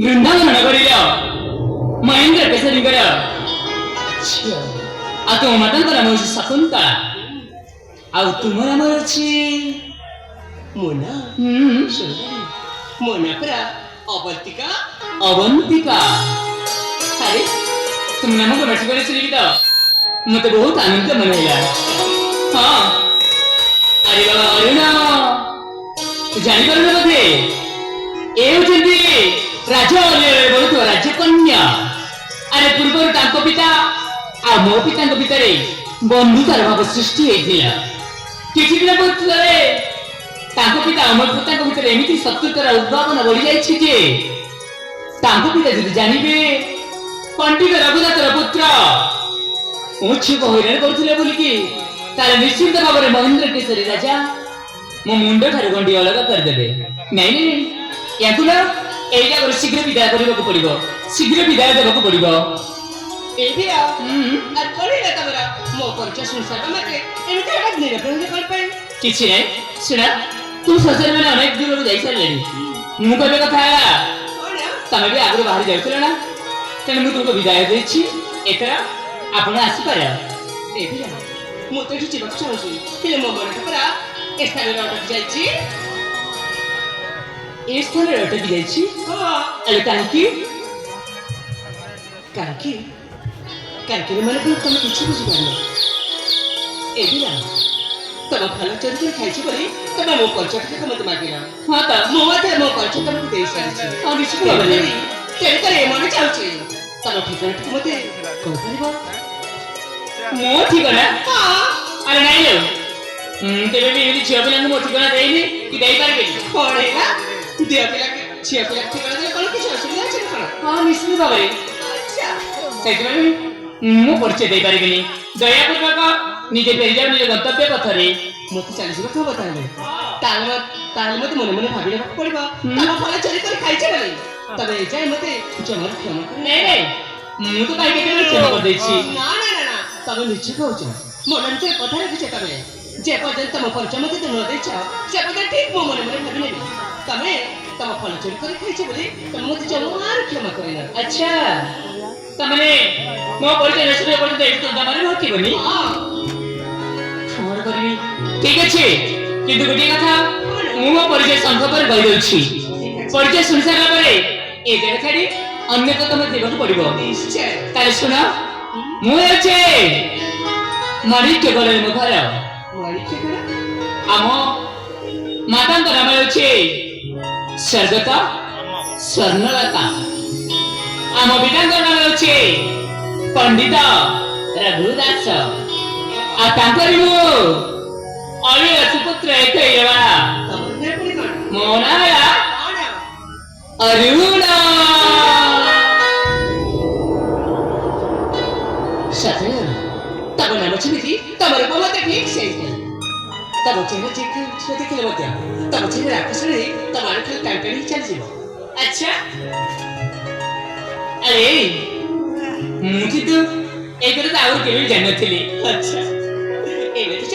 वृंदावन नगरीला महेंद्र केसरीकर आ तुम मतांतर नाम होची शकुंतला आ तुम नाम होची मोना मोना परा अवंतिका अवंतिका। अरे तुम नाम को बैठ कर चली तो मते बहुत आनंद मनाइला। हां अरे बाबा अरुणा जानी पारु न बोधे ए होचंती राजा बहुत राज्य कन्या। अरे पूर्व तांको पिता आ मो पिता भितर बंधुतार भाव सृष्टि होता किसी दिन पूछे पिता अमर पिता भितर एमती शत्रुतार उद्भावन बढ़ी जाए पिता जब जानवे पंडित रघुनाथर पुत्र छुप हईराण करुले बोलिकी तार निश्चिंत भाव में महेंद्र केसरी राजा मो मुंड ठार गंडी अलग करदे। नहीं नहीं या शीघ्र विदाय करने को पड़ो शीघ्र विदाय देवा पड़ो। किसी नहीं सुना तू ससुर मैंने अनेक दूर जा सारे मु कह कथा तमें भी आगे बाहर जाऊल ना तेणु मुझे तुमको विदाय देती एथर आप आसपार मुझे चाहूँ मो मन परा स्थान अटकी ए स्थान अटकी जाइए मैंने तुम किसी बुझीपार तुम फल चरित्र खाई बोली तुम मो परिचय मत मागिल। हाँ तो मुझे मो परिचय तुमको दे सारी तेणुकर मन चाहूँ तुम ठिकाना मत कह मो ठिकाना। अरे नहीं तेरे भी ये झील पिला मो ठिकाना देनी कि दे पारे कौन है झील पिला झील पिला ठिकाना दे कौन किसी असुविधा अच्छे कौन। हाँ निश्चित भाव मु परिचय दे पारे दयापूर्वक निजे फेरी जाओ निज गंतव्य पथरे मत चली जावा खबर मत मन मन भाभी पड़ो तुम फल चरित्र खाई बोली तब जाए मत जमा क्षमा नहीं मु तो कहीं क्षमा कर देछि ना ना ना ना तुम निश्चय कहूछ मन से कथा रखिछ तबे जे पर्यंत तुम परिचय मत न देछ से पर्यंत ठीक मो मन मन भाभी नेबी तमे तुम फल चरित्र खाई बोली तुम मत जमा क्षमा करना। अच्छा तमने मो परिचय नसुने पर्यंत एक तो जमारे होती बनी क्षमा करबी ठीक अछि किंतु गोटे कथा मु मो परिचय संख पर कहि दउछि परिचय सुनि सारा परे ए जगह छाडी अन्य को तुम देबक पड़िबो। निश्चय ताले सुन मु अछि माणिक्य गले मो घर आम माता नाम अछि स्वर्गता स्वर्णलता आम पिता नाम अछि पंडित रघुदास आ तांकरी मु अली सुपुत्र एकैवा मो नाम अरुणा। सत्य तब नाम छिमिति तमर बोलते ठीक से तब चेहरा देखिले मत तब चेहरा राक्षस रे तमार खाली टांटणी चल जीव। अच्छा अरे मुझे तो एक तो और केवल जानत थी। अच्छा एने तो